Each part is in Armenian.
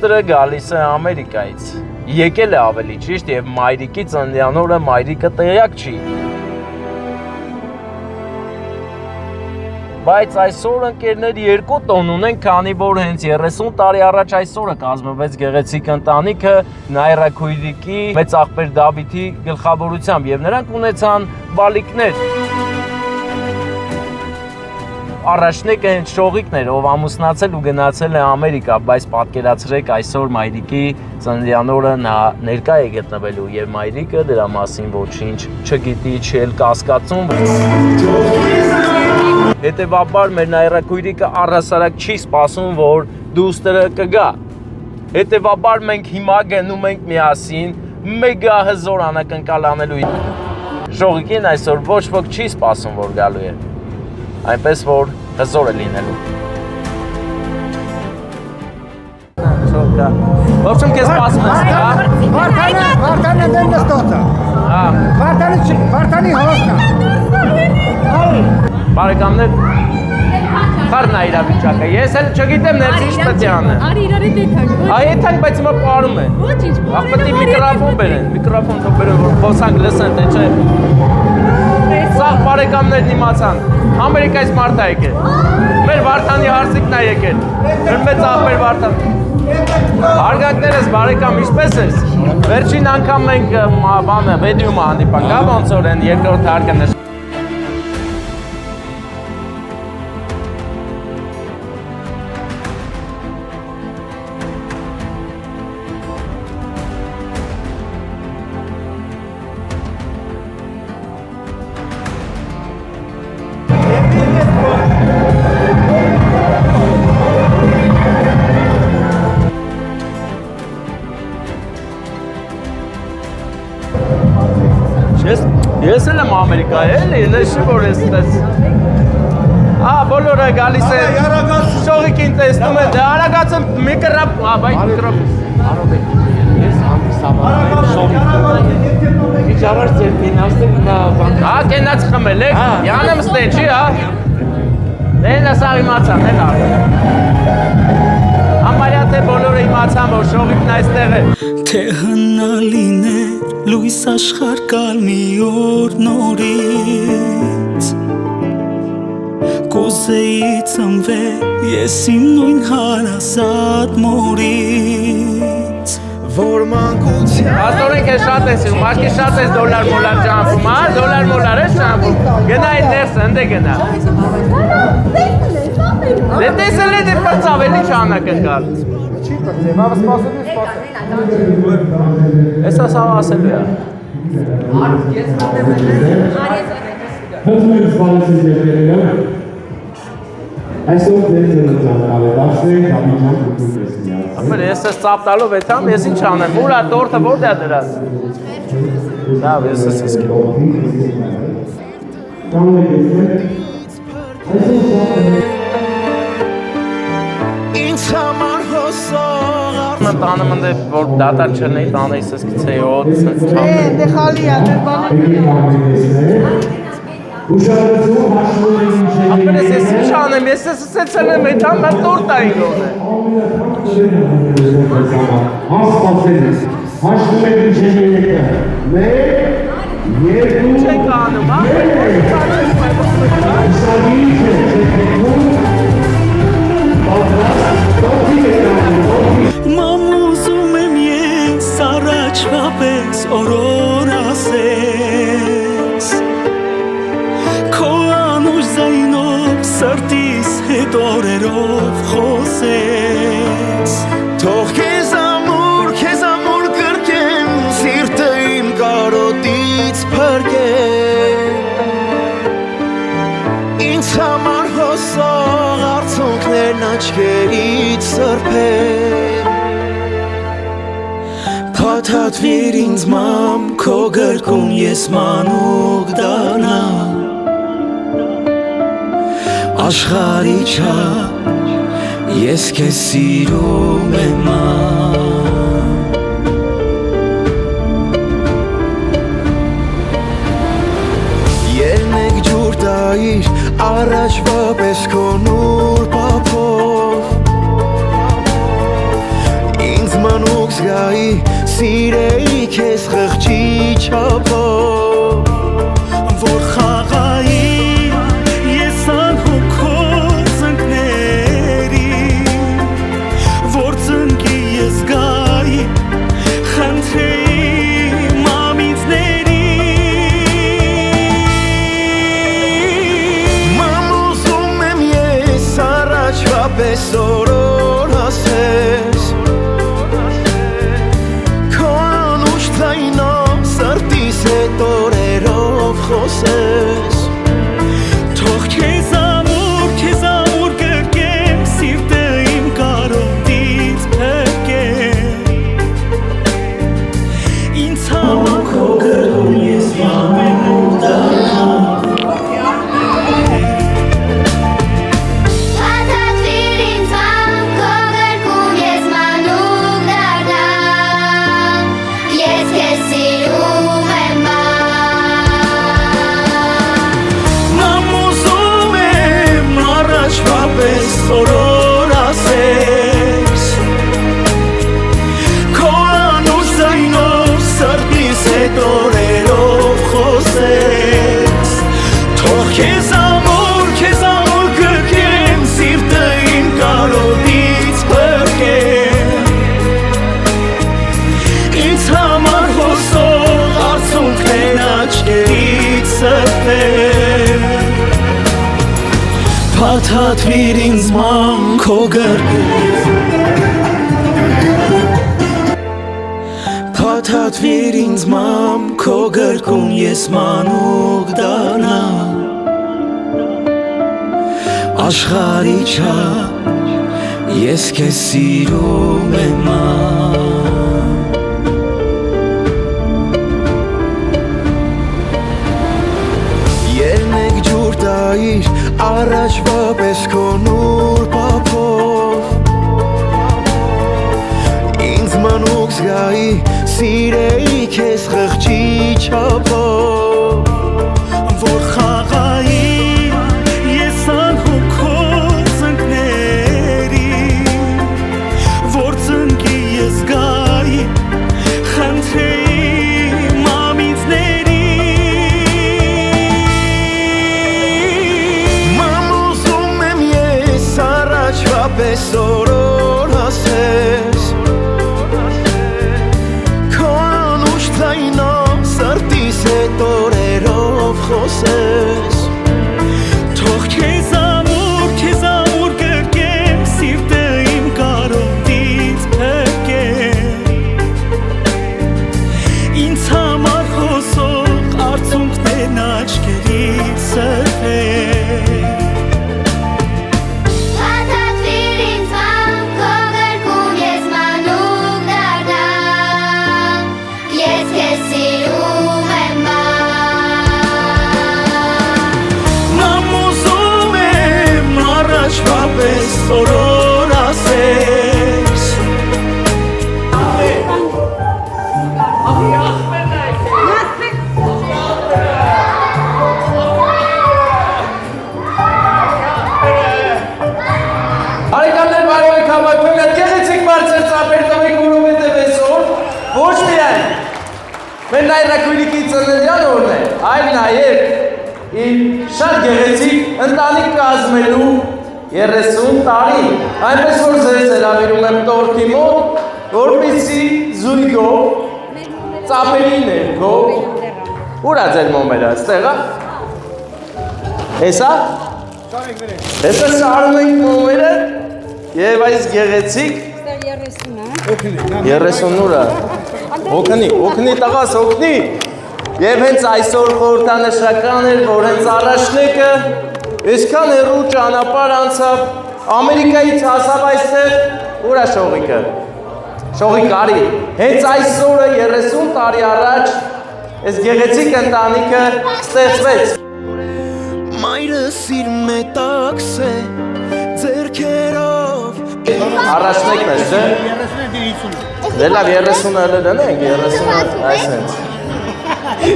դուստրը գալիս է Ամերիկայից, եկել է ավելի ճիշտ եւ մայրիկի ծննդյան օրը մայրիկը տեղյակ չի։ Բայց այսօր ընկերներ 2 տոն ունեն, քանի որ հենց 30 տարի առաջ այսօրը կազմվեց գեղեցիկ ընտանիքը Նաիրա Քույրիկի մեծ աղբեր Դավիթի գլխավորությամբ եւ նրանք ունեցան բալիկներ։ Առաջնեկը հենց Շողիկն էր, ով ամուսնացել ու գնացել է Ամերիկա, բայց պատկերացրեք այսօր մայրիկի ծննդյան օրը նա ներկա է գտնվելու եւ մայրիկը դրա մասին ոչինչ չգիտի, չի էլ կասկածում։ Հետևաբար մեր Նաիրա Քույրիկը առհասարակ չի սպասում, որ դուստրը կգա։ Հետևաբար մենք հիմա գնում ենք միասին մեգա հզոր անակնկալ անելու։ Շողիկին այսօր ոչ ոք չի սպասում, որ գալու է։ Այնպես որ հզոր է լինելու։ Շոկա։ Ողջույն քեզ սպասում ես, հա։ Վարդանը դեն նստոցը։ Հա։ Վարդանի հոսնա։ Բարեկամներ, խառն է իրավիճակը։ Ես էլ չգիտեմ ներս ինչ պետք է անեմ։ Արի իրարի դեթանք։ Այ եթանք, բայց հիմա պարում են։ Ոչինչ։ Ախ պետք է միկրոֆոն բերեն, միկրոֆոն թող բերեն, որ խոսանք լսեն, թե չէ։ Սաղ բարեկամներն իմացան, Ամերիկայից մարդ է եկել։ Մեր Վարդանի հարսիկն է եկել։ Մեր մեծ աղբեր Վարդան։ Հարգանքներս բարեկամ, ինչպես ես։ Վերջին անգամ մենք բանը վեդիումը հանդիպանք, հա ոնց որ են երկրորդ հարգանք։ Ես էլ եմ Ամերիկա, էլի, նշի որ ես տես։ Բոլորը գալիս են, Շողիկին տեսնում են, դե արագացն միկրոֆոն, բայ միկրոֆոն։ Ես հանդիսաբար Շողիկ։ Ինչ առաջ ձեր կենացնեք նա բան։ Հա, կենաց խմել եք, յանեմ ստեն չի, հա։ Դե նա սաղ իմացան, էլ Համարյա թե բոլորը իմացան, որ Շողիկն այստեղ է։ Թե հնալին է լույս աշխարհ գալ մի օր նորից Կուզեի ծնվել ես իմ նույն հարազատ մորից Որ մանկության Աստորեն քեզ շատ ես սիրում, աշկի շատ ես դոլար մոլար ճամփում, հա, դոլար մոլար ես ճամփում։ Գնա այն ներս, ընդ է գնա։ Դե տեսել է դե պրծավ, էլի չանակնկալ։ Չի պրծեմ, ավը սպասում ես սպասում։ Ես ասավ ասելու է։ Հզմին սպալեսից երկերել Այսօր դեր ծննդյան կարևասեն կամիջան կուտում ես միած Ապեր ես ես ծապտալով եթամ, ես ինչ անեմ, ուրա տորթը որ դյա դրած։ Լավ, ես ես ես Ինձ համար հոսող Mən tanım indi որ դատար չնեի տանեի ես գցեի օդ Դե խալի է, դե բանը Ուշադրություն հաշվում են ինչ Ապեր ես ինչ անեմ, ես սեցել եմ եթամ, mən տորտ այն գոնե Հասպասել ես, հաշվում են ինչ են եկը Մեկ, երկու, Չենք անում, հա? Իսանի ինչ է, չեք եկում Պատրաստ, տողի եք անում, Մամ ուզում եմ ես առաջվա պես օրոր ասես Քո անուշ զայնով սրտիս հետ օրերով խոսես Թող քեզ ամուր կրկեմ սիրտը իմ կարոտից փրկեմ Ինձ համար հոսող արցունքներն աչքերից սրբեմ Փաթաթվիր ինձ մամ քո գրկում ես մանուկ դառնամ Աշխարհի չափ ես քեզ սիրում եմ Ելնեք ջուր տայիր առաջվա պես քո նուր պապով սիրեի քեզ խղճի չափով որ խաղայի ես անհոգով ծնկների որ ծնկի ես գայի խնդրեի մամիցների Մամ ուզում եմ ես առաջվա պես օրոր ասես Քո անուշ ձայնով սրտիս հետ օրերով խոսես թող քեզ ամուր գրկեմ սիրտը իմ կարոտից փրկեմ ինձ համար քո գրկում ես մանեմ ու դառնամ Պատատվիր ինձ մամ, քո գրկում ես մանուկ դառնամ Ես քեզ սիրում եմ Մամ ուզում եմ առաջվա պես օրոր ասես Քո անուշ ձայնով սրտիս հետ օրերով խոսես Թող քեզ ամուր գրկեմ սիրտը իմ կարոտից փրկեմ Ինձ համար հոսող արցունքներն աչքերից սրբեմ Փաթաթվիր ինձ մամ քո գրկում Փաթաթվիր ինձ մամ քո գրկում ես մանուկ դառնամ Աշխարհի չափ ես քեզ սիրում եմ Ելնեք ջուր տայիր առաջվա պես քո նուր պապով Ինձ մանուկ զգայի սիրեի քեզ խղճի չափով որ խաղայի ես անհոգով ծնկների որ ծնկի ես գայի խնդրեի մամիցների Մամ ուզում եմ ես առաջվա պես օրոր ասես Քո անուշ ձայնով սրտիս հետ օրերով խոսես թող քեզ ամուր գրկեմ սիրտը իմ կարոտից փրկեմ ինձ համար հոսող արցունքներն աչքերից սրբեմ Պատատվիր ինձ մամ, քո գրկում ես մանուկ դառնամ Ես քեզ սիրում եմ Մամ ուզում եմ առաջվա պես օրոր ասես Արիկաններ բարոյի կամայքույն այդ գեղեցիկ բարձր ծապեր տվեք որովհետև այսօր ոչ միայն մեր նայրակույնիկի ծննդյան օրն է, այլ նաև իր շատ գեղեցիկ ընտանիք կազմելու 30 տարի, այնպես որ ձեզ հրավիրում եմ տորթի մոտ, որպեսզի զույգով ծապերի ներքո ուր է ձեր մոմերը, այստեղ է։ Հեսա։ Հեսա սարում ենք մոմերը և այս գեղեցիկ 38-ը օգնի տղաս օգնի և հենց այսօր խորհրդանշական էր, որ հենց առաջնեկը այսքան հեռու ճանապարհ անցավ Ամերիկայից հասավ այստեղ ուր է շողիկը շողիկ արի հենց այսօրը 30 տարի առաջ այս գեղեցիկ ընտանիքը ստեղծվեց Մայրս իր մետաքս է ձեռքերով Առաջնեկն ես, չէ՞։ Դե լավ 30-ը հələ դնենք, 30-ը այսպես։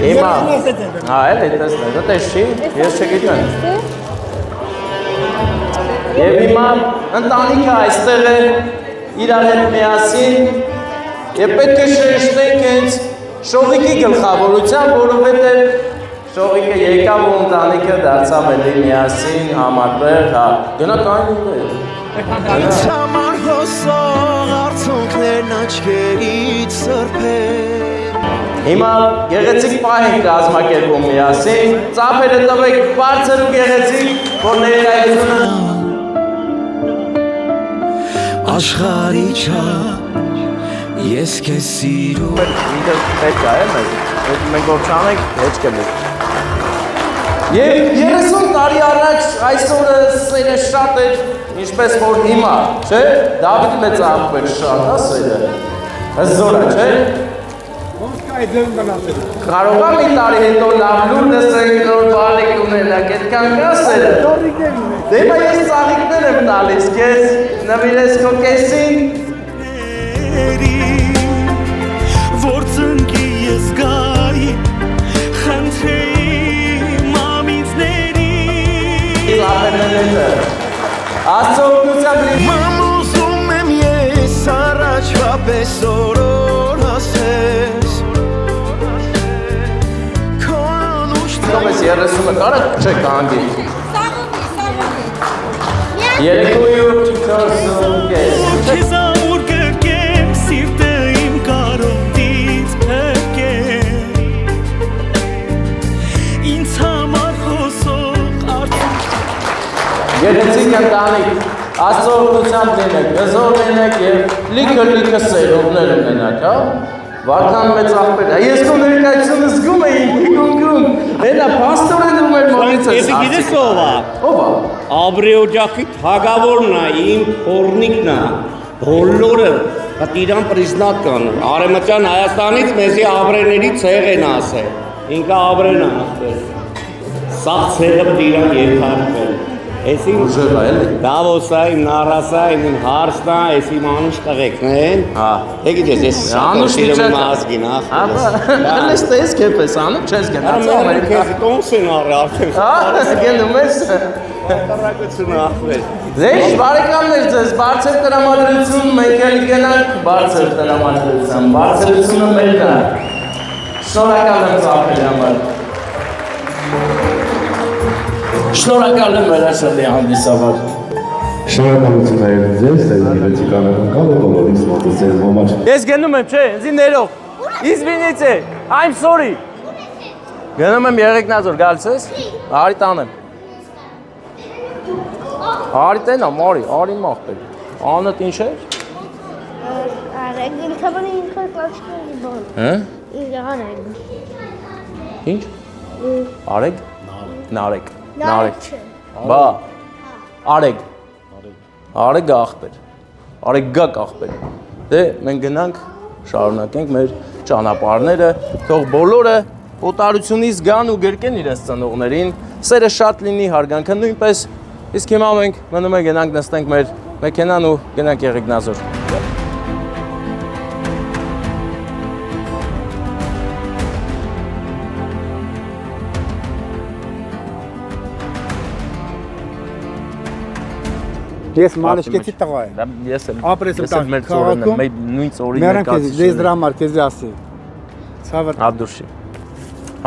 Հիմա, էլի տեսնեք, դա չի, ես չգիտեմ։ Եվ հիմա ընտանիքը այստեղ է իրար հետ միասին Եվ պետք է շեշտենք հենց Շողիկի գլխավորությամբ, որովհետև Շողիկը եկավ ու ընտանիքը դարձավ էլի միասին համատեղ, հա, գնաք այն Ինձ համար հոսող արցունքներն աչքերից սրբեն Հիմա գեղեցիկ պահ ենք կազմակերպում միասին, ծափերը տվեք բարձր ու գեղեցիկ, որ ներկայությունը Աշխարհի չափ ես քեզ սիրում ինքը պետք է մեզ, մենք որ չանենք, հեչ կլի Եվ 30 տարի առաջ այսօրը սերը շատ էր, ինչպես որ հիմա, չէ, Դավիթ մեծ աղբեր շատ, հա սերը, հզոր է, չէ Կարող է մի տարի հետո լավ լուր լսենք նոր բանիկ ունենակ, այդքան կա սերը Դե հիմա ես ծաղիկներ եմ տալիս քեզ, նվիրես քո կեսին Որ ծնկի ես գայի խնդրեի մամիցների Աստծո օգնությամբ լի Մամ ուզում եմ ես առաջվա պես օրոր ասես Քո անուշտ Ես 30-ը կարա չէ կանգի Երեկույու չքորսում կես Քեզ ամուր կրկեմ սիրտը իմ կարոտից փրկեմ Ինձ համար հոսող արցունք Գեղեցիկ ընտանիք, Աստծո օգնությամբ լինեք, հզոր լինեք և լիքը սերողներ ունենաք, հա? Վարդան մեծ աղբեր է, ես քո ներկայությունը զգում էի ինքնիկունքում, հենա պաստորեն ու մեր մոտից ես Ես գիտես ով է։ Ով է։ Աբրե օջախի թագավորն է, իմ փորնիկն է։ Բոլորը պատիրան պրիզնատ կան։ Արեմտյան Հայաստանից մեզի աբրեների ցեղ են ասել։ Ինքը աբրեն է ասել։ Սա ցեղը պատիրան երկարվել։ Էսի Ուժեղ է էլի։ Դավոսա, իմ նարասա, իմ հարսնա, էսի մանուշ տղեկն են։ Հա։ Եկեք ես Անուշ շիրում ազգին, ախ։ Հենց տես քեպես անում, չես գնաց Ամերիկա։ Քեզ տոնս են առ արդեն։ Հա, գնում ես։ Տարակությունը ախվել։ Դե բարեկամներ ձեզ բարձր տրամադրություն, մենք էլ գնանք բարձր տրամադրության, բարձրությունը մերն է։ Շնորհակալ եմ ծափերի համար։ Շնորհակալ եմ հրաշալի հանդիսավոր։ Շնորհակալություն նաև ձեզ, ձեր գեղեցիկ անակնկալը բոլորիս մոտեցել համար։ Ես գնում եմ, չէ, ինձ ներող։ Извините, I'm sorry։ Գնում եմ Եղեգնաձոր, գալիս ես։ Արի տանեմ։ Արի տենա, արի մախտել։ Անըտ ինչ էր։ Արեգ, ինքաբան ինքը կլաշկերի բան։ Հը։ Արեգ։ Ինչ։ Արեգ։ Նարեկ։ Նարեկ։ Բա։ Արեգ։ Արեգ աղբեր։ Արեգ գակ աղբեր։ Դե մենք գնանք, շարունակենք մեր ճանապարհները, թող բոլորը օտարությունից գան ու գրկեն իրենց ծնողներին, սերը շատ լինի, հարգանքը նույնպես։ Իսկ հիմա մենք մնում ենք գնանք նստենք մեր մեքենան ու գնանք Եղեգնաձոր։ Ես մանիշկեցի տղա եմ։ Ես եմ։ Ապրես եմ տան մեր ծորենը, քաղաքում։ մեր նույն ծորի Մերան քեզ դեզ ներկայացուցիչը։ դրա համար քեզ ասի։ Ցավը Աբդուշի։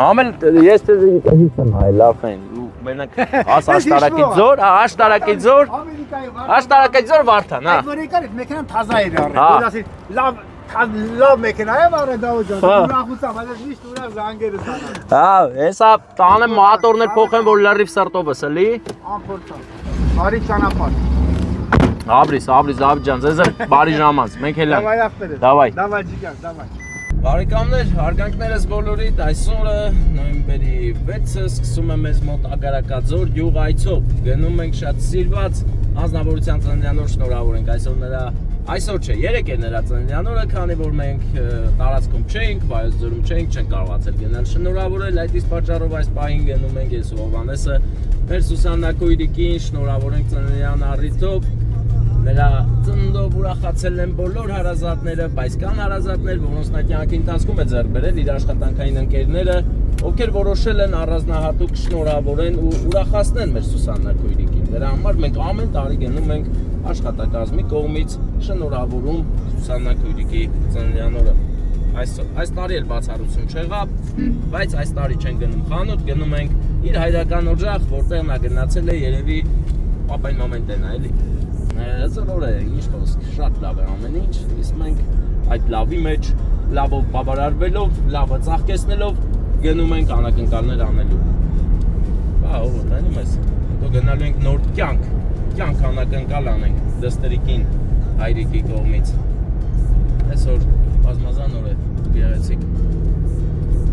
Համել ես դες ինքն հայ լավ են։ Ու մենակ աշտարակից ձոր, աշտարակից ձոր, աշտարակից ձոր Վարդան, հա։ Որ եկար մեքենան թազա էր առել։ Հա։ Դու ասի լավ մեքենա է վարել դավոջան։ Ուրախությամբ, այլ միշտ ուրախ զանգերը տանան։ Հա, հեսա տանեմ մոտորներ փոխեմ, որ լրիվ սրտովս էլի։ Անփորձան։ Արի ճանապարհ։ Աբրիս, Դավիթ ջան, ձեզ բարի ժամանց։ Մենք էլ Դավայ ախպերը։ Դավայ։ Դավայ ջիգար, դավայ։ Բարեկամներ, հարգանքներս բոլորիդ այսօրը նոյեմբերի 6-ը սկսում է մեզ մոտ Ագարակաձոր գյուղ այցով։ Գնում ենք շատ սիրված անձնավորության ծննդյան օր շնորհավոր ենք այսօր նրա այսօր չէ, երեկ է նրա ծննդյան օրը, քանի որ մենք տարածքում չէինք, Վայոց ձորում չէինք, չենք կարողացել գնալ շնորհավորել, այդ իսկ պատճառով այս պահին գնում ենք ես ու Հովհաննեսը մեր Սուսաննա-Քույրիկին շնորհավորենք ծննդյան առիթով։ Նրա ծննդով ուրախացել են բոլոր հարազատները, բայց կան հարազատներ, որոնց նա կյանքի ընթացքում է ձեռք բերել իր աշխատանքային ընկերները, ովքեր որոշել են առանձնահատուկ շնորհավորեն ու ուրախացնեն մեր Սուսաննա Քույրիկին։ Դրա համար մենք ամեն տարի գնում ենք աշխատակազմի կողմից շնորհավորում Սուսաննա Քույրիկի ծննդյան օրը։ Այս տարի էլ բացառություն չեղավ, բայց այս տարի չեն գնում խանութ, գնում ենք իր հայրական օջախ, որտեղ նա գնացել է երևի պապային մոմենտն է, էլի։ Ծնոր է, ինչ խոսք, շատ լավ է ամեն ինչ, իսկ մենք այդ լավի մեջ, լավով բավարարվելով, լավը ծաղկեցնելով գնում ենք անակնկալներ անելու։ Բա, ով տանում ես, հետո գնալու ենք նոր կյանք անակնկալ անենք դստերիկին հայրիկի կողմից։ Այսօր բազմազան օր է, գեղեցիկ։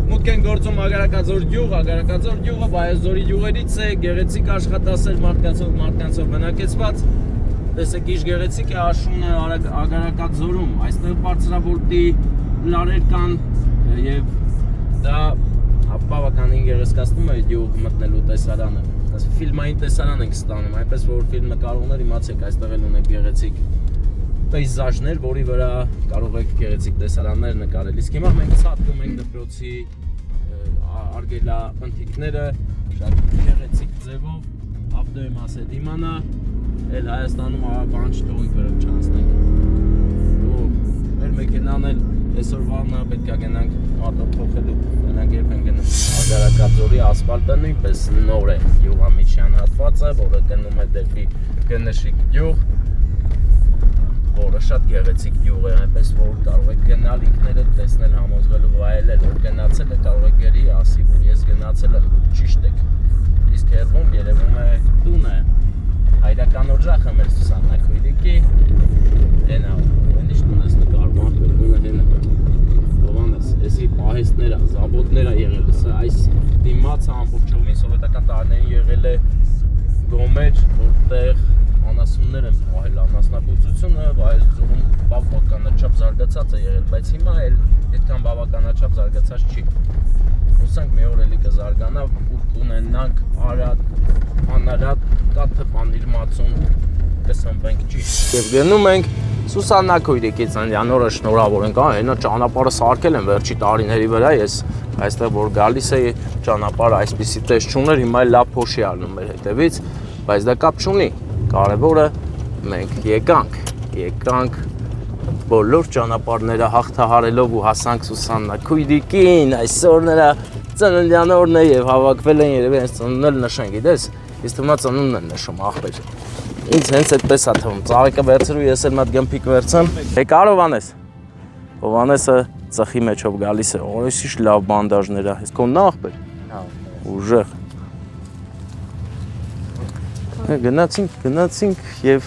Մուտք են գործում Ագարակաձոր գյուղը Բայազորի գյուղերից է, գեղեցիկ աշխատասեր մարդկանցով բնակեցված։ Տեսեք ինչ գեղեցիկ է աշունը Ագարակաձորում, այստեղ բարձրավորտի լարեր կան եւ դա բավականին գեղեցկացնում է գյուղ մտնելու տեսարանը։ Այս ֆիլմային տեսարան ենք ստանում, այնպես որ ֆիլմ նկարողներ իմացեք, այստեղ էլ ունեք գեղեցիկ պեյզաժներ, որի վրա կարող եք գեղեցիկ տեսարաններ նկարել։ Իսկ հիմա մենք ցածկում ենք դպրոցի արգելափնթիկները շատ գեղեցիկ ձևով, ավտոյի մասը դիմանա, էլ Հայաստանում բան չթողի գրով չանցնենք։ Ու մեր մեքենան էլ այսօրվանա պետք է գնանք մատը փոխելու, գնանք երբ են գնում։ Ագարակաձորի ասֆալտը նույնպես նոր է, Յուղամիջյան հատվածը, որը գնում է դեպի Գնշիկ գյուղ, որը շատ գեղեցիկ գյուղ է, այնպես որ կարող եք գնալ ինքներդ տեսնել, համոզվել ու վայելել, որ գնացել եք, կարող եք գերի ասի, որ ես գնացել եմ, ճիշտ եք։ Իսկ հեռվում երևում է տունը, հայրական օջախը մեր Սուսաննա Քույրիկի, հենա, ինչ տուն ես նկարում, տունը հենա։ Հովանես, էսի պահեստները, զաբոտները եղել է, այս դիմացը ամբողջովին սովետական տարիներին եղել է գոմեր, որտեղ անասուններ են պահել, անասնաբուծությունը Բայազորում բավականաչափ զարգացած է եղել, բայց հիմա էլ այդքան բավականաչափ զարգացած չի։ Հուսանք մի օր էլի կզարգանա ու կունենանք Արադ, Անարատ, Կաթփանիր մածուն կսնվենք ճիշտ։ Եվ գնում ենք Սուսաննա Քույրիկի ծննդյան օրը շնորհավորենք, այնա ճանապարհը սարքել են վերջի տարիների վրա, ես այստեղ որ գալիս էի ճանապարհը այսպիսի տես չուներ, հիմա էլ լավ փոշի առնում մեր հետևից, բայց դա կապ չունի։ Կարևորը մենք եկանք բոլոր ճանապարհները հաղթահարելով ու հասանք Սուսաննա Քույրիկին, այսօր նրա ծննդյան օրն է եւ հավաքվել են երևի հենց ծնունդն էլ նշեն, գիտես, իսկ թվում է ծնունդն են նշում ախպեր։ Ինձ հենց այդպես է թվում, ծաղիկը վերցրու, ես էլ մատ գմփիկ վերցեմ։ Եկար Հովանես։ Հովանեսը ծխի մեջով գալիս է, օրես ինչ լավ բանդաժներ է, իսկ քոնն ախպեր։ Ուժեղ։ Գնացինք եւ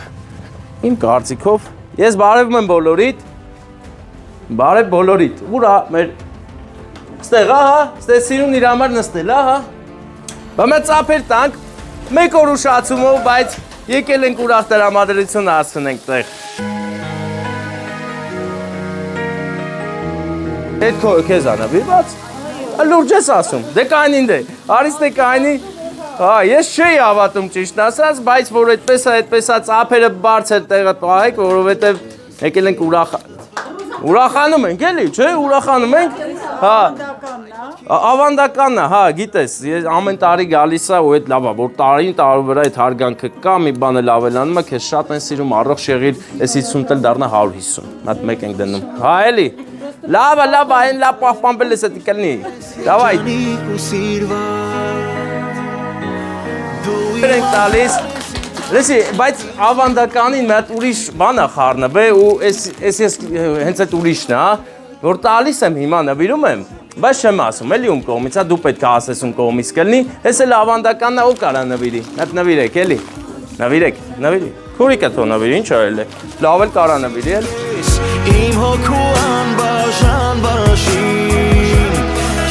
իմ կարծիքով ես բարևում եմ բոլորիդ։ Բարև բոլորիդ։ Ուրա մեր ստեղ հա, ստեղ սիրուն իր համար նստել հա։ Բա մենք ծափեր տանք, մեկ օր ուշացումով, բայց եկել ենք ուրախ տրամադրություն հասցնենք տեղ։ Այդ քեզ անավիրված։ Լուրջ ես ասում։ Դե կայնին դե։ Արից դե կայնի։ Հա, ես չէի հավատում ճիշտ ասած, բայց որ այդպես է ծափերը բարձր տեղը պահեք, որովհետև եկել ենք ուրախանում ենք, էլի, չէ, ուրախանում ենք։ Հա։ Ավանդականն է, հա, գիտես, ես ամեն տարի գալիս է ու այդ լավ է, որ տարին տարու վրա այդ հարգանքը կա, մի բան էլ ավելանում է, քեզ շատ են սիրում, առողջ եղիր, այս 50 տել դառնա 150։ Մատ մեկ ենք դնում։ Հա, էլի։ Լավ, այն լավ պահպանվել ես էդի կլնի։ Դավայ։ Ենք տալիս, լսի, բայց ավանդականին մի հատ ուրիշ բան է խառնվել ու ես հենց այդ ուրիշն է, որ տալիս եմ հիմա նվիրում եմ, բայց չեմ ասում, էլի ում կողմից, դու պետք է ասես ում կողմից կլնի, ես էլ ավանդականն է ով կարա նվիրի, հատ նվիրեք, էլի, նվիրի, քուրիկը թող նվիրի, ինչ արել է, լավ էլ կարա նվիրի, էլ։ Իմ հոգու անբաժան բաշին,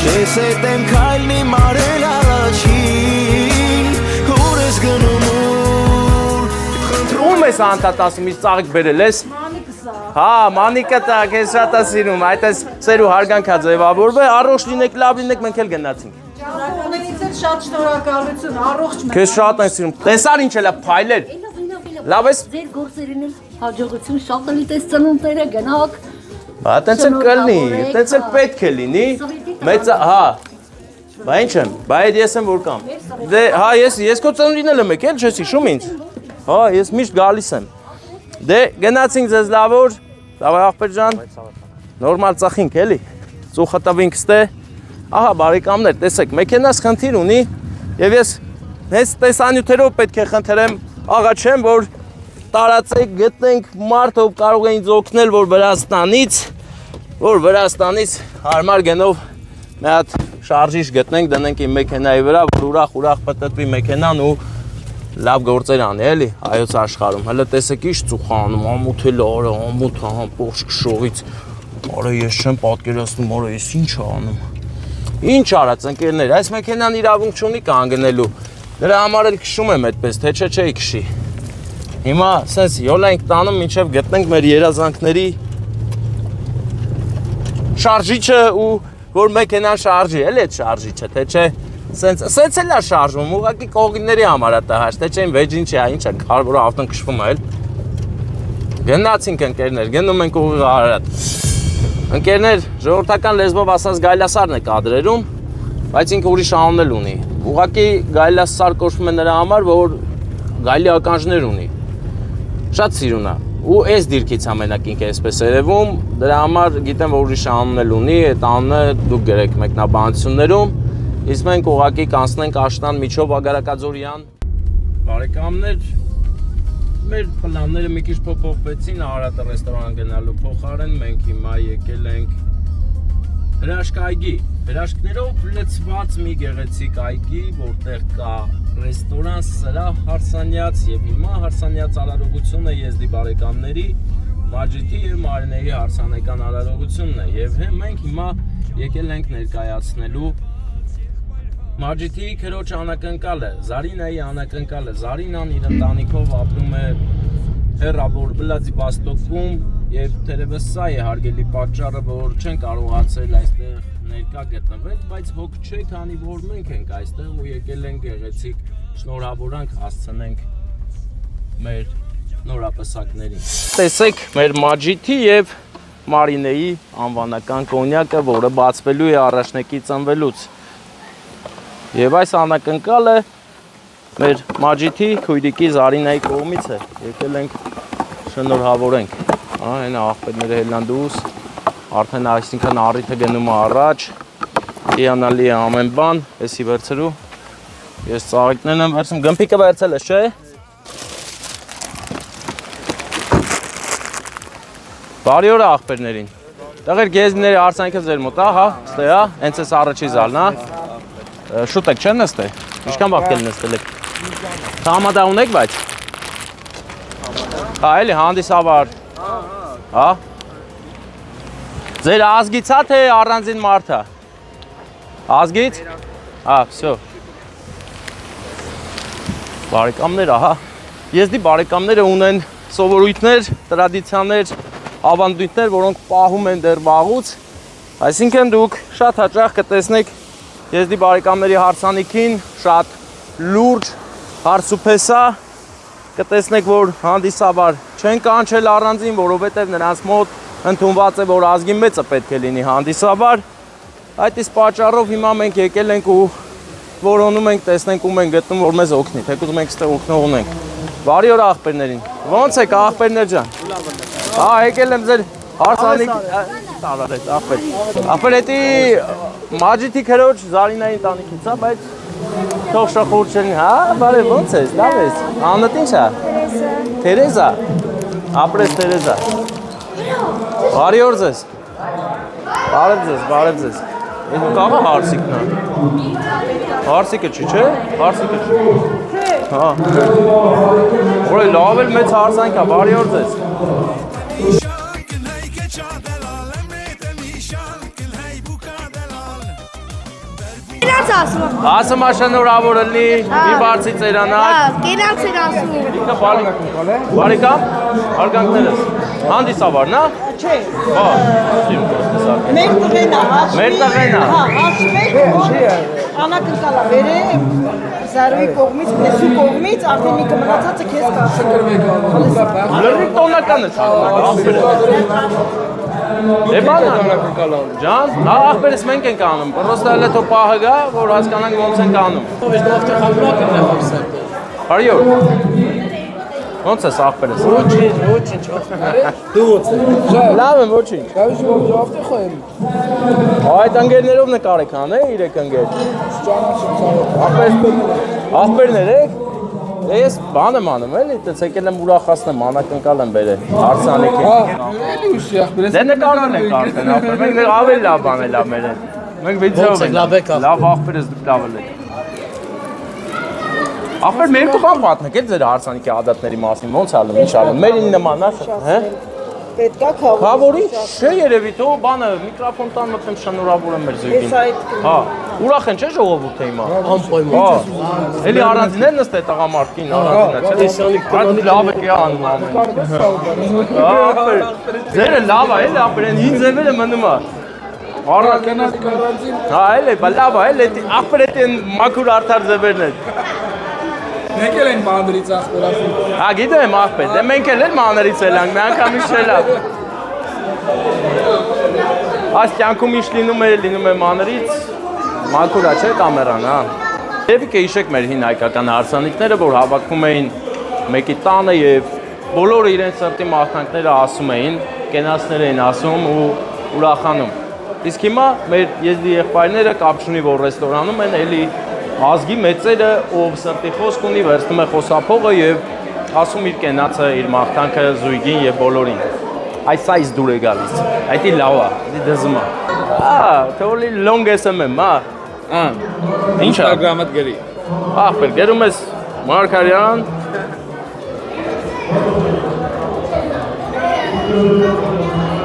ես հետ եմ քայլնի մարել առաջին, ուր ես գնում Ում ես անդատ ասում, իս ծաղիկ բերել ես։ Հա, մանիկը տա, քեզ շատ է սիրում, այդ ես սեր ու հարգանքա ձևավորվել, առողջ լինեք, լավ լինեք, մենք էլ գնացինք։ Շատ շնորհակալություն, առողջ մենք։ Քեզ շատ են սիրում, տեսար ինչ էլ է փայլեր։ Լավ ես։ Ձեր գործերին էլ հաջողություն, շատ էլի տես ծնունդները գնաք։ Հա, տենց էլ կլինի, տենց էլ պետք է լինի։ Մեծ, հա։ Բա ինչ եմ, բա այդ ես եմ որ կամ։ Դե, հա, ես քո ծնունդին էլ եմ եկել, չես հիշում ինձ։ Հա, ես միշտ գալիս եմ։ Դե գնացինք ձեզ լավոր, լավ աղբեր ջան։ Նորմալ ծախինք էլի։ Ծուխը տվինք ստե։ Ահա բարեկամներ, տեսեք, մեքենաս խնդիր ունի եւ ես հենց տեսանյութերով պետք է խնդրեմ աղաչեմ, որ տարածեք, գտնենք մարդ, ով կարող է ինձ օգնել, որ Վրաստանից հարմար գնով մի հատ շարժիչ գտնենք, դնենք իմ մեքենայի վրա, որ ուրախ պատտվի մեքենան ու լավ գործեր անի, էլի, այոց աշխարհում։ Հələ տեսեք ինչ ծուխ անում, ամոթ էլ արա, ամոթ ամբողջ քշողից։ Արա ես չեմ պատկերացնում, արա ես ինչ անում։ Ինչ արած ընկերներ, այս մեքենան իրավունք չունի կանգնելու։ Դրա համար էլ քշում եմ այդպես, թե չէ քշի։ Հիմա սենց յոլա ենք տանում, մինչև գտնենք մեր երազանքների շարժիչը ու որ մեքենան շարժի, էլի այդ շարժիչը, թե չէ։ Սենց էլ է շարժվում, ուղղակի կողինների համար է դա հաշտ, թե չէ վեջին չի, ինչ է, կարևորը ավտոն քշվում է, էլ։ Գնացինք ընկերներ, գնում ենք ուղիղ Արարատ։ Ընկերներ, ժողովրդական լեզվով ասած գայլասարն է կադրերում, բայց ինքը ուրիշ անուն ունի։ Ուղղակի գայլասար կոչվում է նրա համար, որ գայլի ականջներ ունի։ Շատ սիրուն է։ Ու այս դիրքից ամենակ ինքը այսպես երևում, դրա համար գիտեմ, որ ուրիշ անուն ունի, այդ անունը դուք գրեք մեկնաբանություններում, իսկ մենք ուղղակի կանցնենք Աշնան միջով Ագարակաձորյան։ Բարեկամներ, մեր պլանները մի քիչ փոփոխվեցին, Արարատը ռեստորան գնալու փոխարեն մենք հիմա եկել ենք հրաշք այգի, հրաշքներով լցված մի գեղեցիկ այգի, որտեղ կա ռեստորան, սրահ, հարսանյաց եւ հիմա հարսանյաց արարողությունը եզդի բարեկամների Մաջիդի եւ Մարինեի հարսանեկան արարողությունն է եւ մենք հիմա եկել ենք ներկայացնելու Մաջիդի քրոջ անակնկալը, Զարինայի անակնկալը, Զարինան իր ընտանիքով ապրում է հեռավոր Վլադիվոստոկում եւ թերևս սա է հարգելի պատճառը, որ չեն կարողացել այստեղ ներկա գտնվել, բայց հոգ չէ, քանի որ մենք ենք այստեղ ու եկել ենք գեղեցիկ շնորհավորանք հասցնենք մեր նորապսակներին։ Տեսեք մեր Մաջիդի եւ Մարինեի անվանական կոնյակը, որը բացվելու է առաջնեկի ծնվելուց։ Եվ այս անակնկալը մեր Մաջիդի քույրիկի Զարինայի կողմից է, եկել ենք շնորհավորենք։ Այն աղբերները հելան դուրս, արդեն այսինքն առիթը գնում է առաջ, հիանալի է ամեն բան, էսի վերցրու, ես ծաղիկներն եմ վերցնում, գմփիկը վերցել ես, չէ՞։ Բարի օր աղբերներին, տղեր գեզիների արցանքը ձեր մոտ, հա, ստե հա, հենց ես առաջի զալն, հա, շուտ եք չեն նստե, ինչքան բաղկել նստել եք, համադա ունեք բայց, հա, էլի հանդիսավար, հա, ձեր ազգից հա, թե առանձին մարդ հա, ազգից, հա, վսյո, բարեկամներ, ահա, եզդի բարեկամները ունեն սովորույթներ, տրադիցիաներ, ավանդույթներ, որոնք պահում են դեռ վաղուց, այսինքն դուք շատ հաճախ կտեսնեք եզդի բարեկամների հարսանիքին, շատ լուրջ, հարսուփեսա, կտեսնեք, որ հանդիսաբար չեն կանչել առանձին, որովհետև նրանց մոտ ընդունված է, որ ազգի մեծը պետք է լինի հանդիսաբար, այդ իսկ պատճառով հիմա մենք եկել ենք ու որոնում ենք, տեսնենք ում ենք գտնում, որ մեզ օգնի, թեկուզ մենք ստեղ օգնող ունենք։ Բարի օր աղբերներին, ոնց եք աղբերներ ջան։ Հա, եկել եմ ձեր հարսանիք, տարարեց աղբեր, հետի Մաջիդի քրոջ Զարինայի ընտանիքից, հա, բայց թող շախուր չեն, հա, բարև, ոնց ես, լավ ես, անըտ ինչ է։ Թերեզա, ապրես Թերեզա, բարի օր ձեզ, բարև ձեզ, Ետու կաղը հարսիկն է, հարսիկը չի, չէ, հարսիկը չի, հա, որը լավ էլ մեծ հարսանք է, բարի օր ձեզ։ Ասում աշնորհավոր լինի, մի բարձի ծերանակ։ Կենաց էր ասում։ Ինքը բարեկամ, հարգանքներս։ Հանդիսավարն է։ Չէ։ Հա։ Մեր տղենա, հաշվի։ Մեր տղենա։ Հա, հաշվեք, որ անակնկալա բերե Զարուի կողմից, Մեսու կողմից, արդեն ինքը մնացածը քեզ կասում։ Լրիվ տոնական է ցանկանում։ Դե բանան ջան, հա ախպերս մենք ենք անում, պրոստը հələ թող պահը գա, որ հասկանանք ոնց ենք անում։ Բարի օր։ Ոնց ես աղբերս։ Ոչինչ։ Դու ոնց ես։ Լավ եմ, ոչինչ։ Գավիչ ովտե խոյեմ։ Այդ ընկերներով նկարեք անե, 3 ընկեր։ Աղբերներ եք։ Ես բան եմ անում, էլի, դες եկել եմ ուրախացնեմ, անակնկալ եմ բերել, հարսանիքին։ Էլի ուշի աղբերս։ Դե նկարան ենք արդեն, աղբեր, մենք ավելի լավ բան էլ ա մերել։ Մենք վիդեով ենք։ Լավ աղբերս դուք լավ եք։ Աղբեր, մեր երկու բան պատմեք, էլ ձեր հարսանիքի ադատների մասին, ոնց ալում, ինչ ալում, մերին նման, հա՞։ Պետքա քավոր։ Քավորի, չէ երևի, թող բանը, միկրոֆոն տան մտնեմ շնորհավոր եմ մեր զույգին։ Հա, ուրախ են չէ ժողովուրդը հիմա։ Անպայման։ Էլի առանձին են նստե տղամարդկին, առանձին է, չէ՞։ Այդ լավ է կա անում ամեն։ Ձերը լավ է, էլի ապրեն, հին ձևերը մնում է։ Առանձին։ Հա, էլի, լավ է, էլի, աղբեր էտեն մաքուր արդար ձևերն են։ Մենք էլ ենք մանրից աղբեր ասում։ Հա, գիտեմ աղբեր, դե մենք էլ մանրից էլանք, մի անգամից չելա։ Այս կյանքում ինչ լինում է մանրից, մաքուր է, չէ՞ կամերան, հա։ Եվի կհիշեք մեր հին հայկական հարսանիքները, որ հավաքվում էին մեկի տանը եւ բոլորը իրենց սրտի մաղթանքները ասում էին, կենացներ էին ասում ու ուրախանում։ Իսկ հիմա մեր եզդի եղբայրները կապ չունի, որ ռեստորանում են, էլի ազգի մեծերը, ով սրտի խոսք ունի, վերցնում է խոսափողը եւ ասում իր կենացը, իր մաղթանքը զույգին եւ բոլորին։ Այս դուր է գալիս։ Այդի լավ է, դի դզում է։ Թողի long SM-ը, հա։ Ինչ է։ Instagram-ը գերի։ Ախպեր, գերում ես Մարգարյան։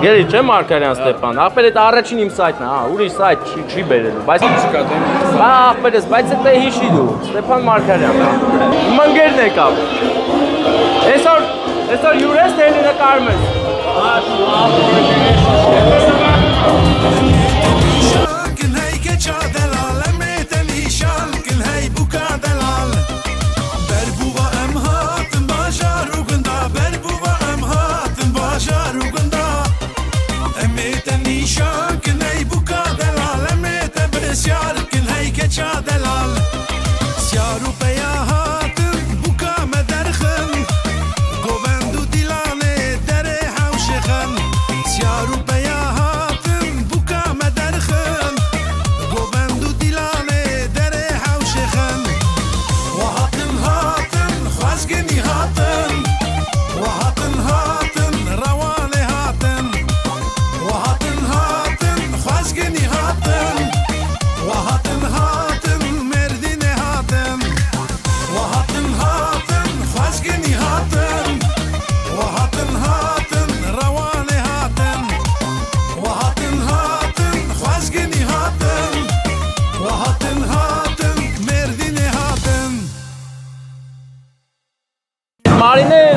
Գերի չէ Մարգարյան Ստեփան, ախպեր այդ առաջին իմ սայթն է, հա, ուրիշ սայթ չի բերելու, բայց չկա դեմ։ Հա, ախպերս, բայց դա հիշի դու, Ստեփան Մարգարյան, հա։ Մանգերն եկավ։ Այսօր յուրես դելի նկարում ես։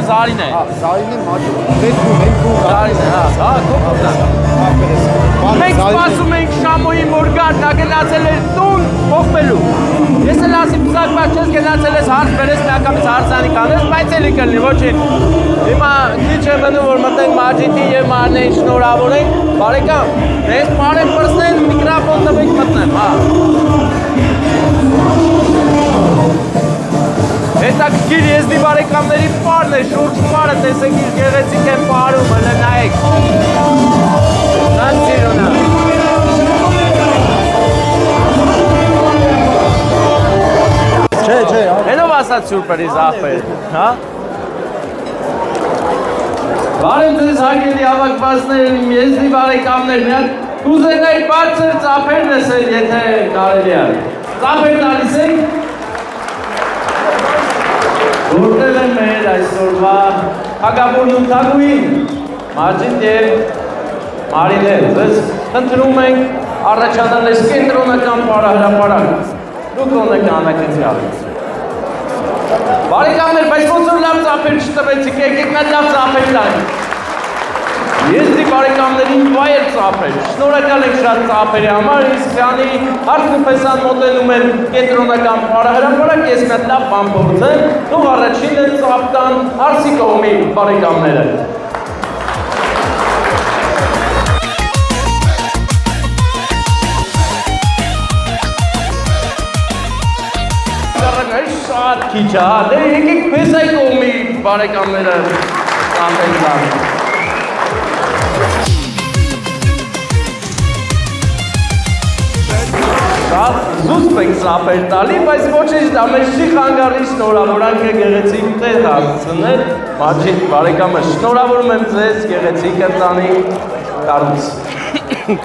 Զարինե։ Զարինե մաչու։ Զարինե, հա, կոկոտ։ Մենք սպասում ենք Շամոյին, որ գար, նա գնացել էր տուն փոխվելու։ Ես էլ ասի բզակված չես գնացել ես հարց բերես, միակամից հարցանիք անես, բայց էլի կլինի, ոչինչ։ Հիմա քիչ է մնում, որ մտնենք Մաջիդին եւ Մարնեին շնորհավորենք։ Բարեկամ, ես բարեմ պրսնեն, միկրոֆոն տվեք մտնեմ, հա։ Հետաքրքիր եզդի բարեկամների պարն է, շուրջ պարը, տեսեք իր գեղեցիկ են պարում, հլը նայեք։ Նան սիրունա։ Չէ, Հենով ասած սուրպրիզ ախպեր, հա։ Բարեմ ձեզ հարգելի հավաքվածներ, եզդի բարեկամներ, մի հատ կուզենայի բարձր ծափեր լսել, եթե կարելի է։ Ծափեր տալիս եք։ Որտեղ են մեր այսօրվա հագավորն ու թագուին, Մաջիդ և Մարինե, ձեզ խնդրում ենք առաջադրանես կենտրոնական պարահրապարակ, դուք ունեք անակնյալ։ Բարեկամներ, բայց ոնց որ լավ ծափեր չտվեցիք, եկեք նա լավ ծափեր տանք։ Եզդի բարեկամներին վայր ծափեր, շնորհակալ ենք շատ ծափերի համար, իսկ քանի հարցուփեսան մոտենում են կենտրոնական պարահրապարակ, ես մի հատ լավ բան փորձեմ, թող առաջինը ծափ տան հարցի կողմի բարեկամները։ Շատ քիչ է, հա, դե եկեք փեսայի կողմի բարեկամները կանտեն լավ։ Զուսպ ենք սապեր տալի, բայց ոչինչ դա մեզ չի խանգարի շնորհավորանք է գեղեցիկ տեղ հասցնել, Մաջիդ բարեկամը շնորհավորում եմ ձեզ գեղեցիկ ընտանի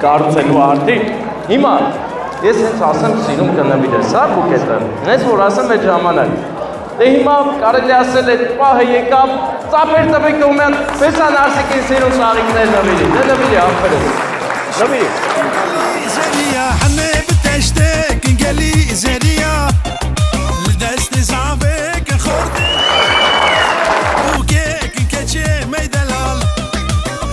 կառուցելու արդի։ Հիմա ես հենց ասեմ սիրում կնվիրես, հա բուկետը, հենց որ ասեմ այդ ժամանակ։ Դե հիմա կարելի ասել այդ պահը եկավ, ծապեր տվեք ումյան, պեսան արսիկին սիրում շաղիկներ նվիրի, դե նվիրի աղբերս, նվիրի։ تشتاق قالي زريا لدست صعبك خورتي وكيك كاتشي ما يدلال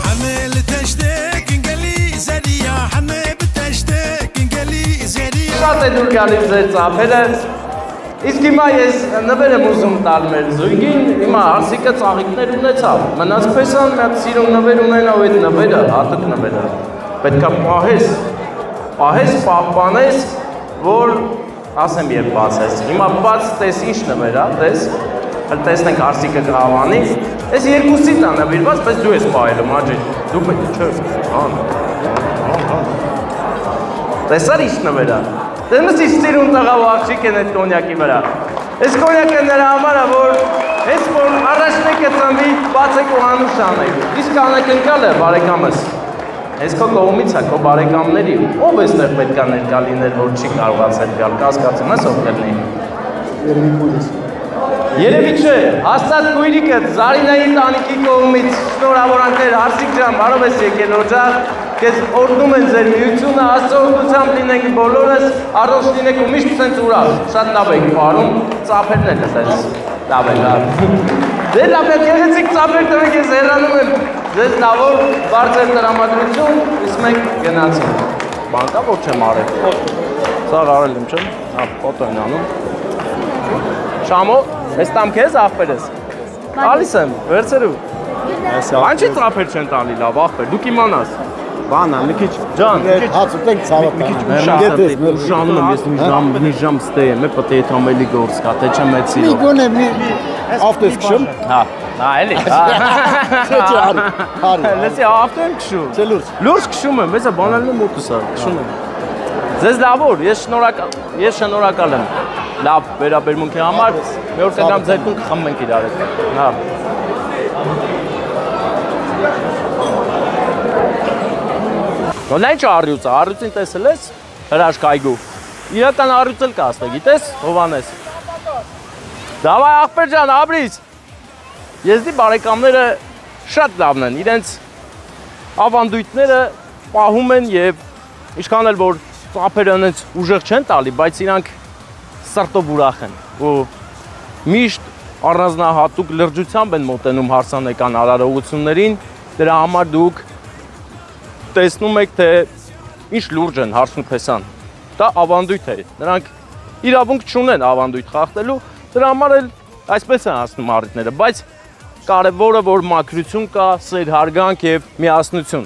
حمل تشتاق قالي زريا حمل تشتاق قالي زريا Շատ է դուր գալիս ձեր ծափերը, իսկ հիմա ես նվեր եմ ուզում տալ մեր զույգին, հիմա Արսիկը ծաղիկներ ունեցավ, մնաց պեսան մի հատ սիրուն նվեր ունենա ու այդ նվերը, հատուկ նվերը, պետքա պահես, պահպանես, որ ասեմ երբ բացես, հիմա բաց տես ինչ նվեր ա, տես, տեսնենք Արսիկը կհավանի, ես երկուսի տա նվիրված, բայց դու ես պահելու, Մաջիդ, դու պետք չէ, տեսար ինչ նվեր ա, դեմս ինչ սիրուն տղավ աղջիկ են այդ կոնյակի վրա, ես կոնյակը նրա համար ա, որ ես որ առաջնեկը ծնվի, բացեք ու հանուշ անեք, իսկ անակնկալ է բարեկամս, ես քո կողմից է, քո բարեկամների, ով էստեղ պետք է ներկա լիներ, որ չի կարողացել գալ, կասկածում ես ով կլինի։ Երևի չէ, հաստատ քույրիկը Զարինայի տանիքի կողմից շնորհավորանքներ, Արսիկ ջան, բարով ես եկել օջախ, քեզ օրհնում են ձեր միությունը, Աստծո օրհնությամբ լինենք բոլորս, առողջ լինեք ու միշտ ցենց ուրախ, շատ լավ եք բարում, ծափերն էլ այդպես լավ է, լավ։ Դե լավ է, գեղեցիկ ծափեր տվեք, ես հեռանում եմ ձեզ լավոր բարձր տրամադրություն, իսկ մենք գնացինք։ Բան կա, որ չեմ արել։ Սա արել եմ, չէ՞։ Հա, ֆոտո են անում։ Շամո, ես տամ քեզ աղբերս։ Տալիս եմ, վերցերու։ Բան չի ծափեր չեն տալի լավ աղբեր, դուք իմանաս։ Բանա, մի քիչ ջան, հաց ուտենք ցավը։ մի քիչ ուշանում եմ, ես մի ժամ ստեյ եմ, պետք է համելի գործ կա, թե չեմ էցի։ Մի գոնե մի ավտոս քշում։ Հա, էլի։ Լսի, ավտո եմ քշում։ Չէ լուրջ։ Լուրջ քշում եմ, մեզա բանալն եմ մոտս ա, քշում եմ։ Ձեզ լավոր, ես շնորհակալ եմ։ Լավ վերաբերմունքի համար, մի օր կգամ ձեր տուն կխմենք իրար հետ։ Հա։ Նա ինչ առյուծը, առյուծին տեսել ես հրաշք այգու։ Իրական առյուծ էլ կա աստեղ, գիտես, Հովանես։ Դավայ աղբեր ջան, ապրիս։ Եզդի բարեկամները շատ լավն են, իրենց ավանդույթները պահում են և ինչքան էլ որ ծափերը հենց ուժեղ չեն տալի, բայց իրանք սրտով ուրախ են ու միշտ առանձնահատուկ լրջությամբ են մոտենում հարսանեկան արարողություններին, դրա համար դուք տեսնում եք, թե ինչ լուրջ են հարսն ու փեսան, դա ավանդույթ է, նրանք իրավունք չունեն ավանդույթ խախտելու, դրա համար էլ այսպես են հասնում առիթները, բայց կարևորը որ մաքրություն կա, սեր հարգանք և միասնություն։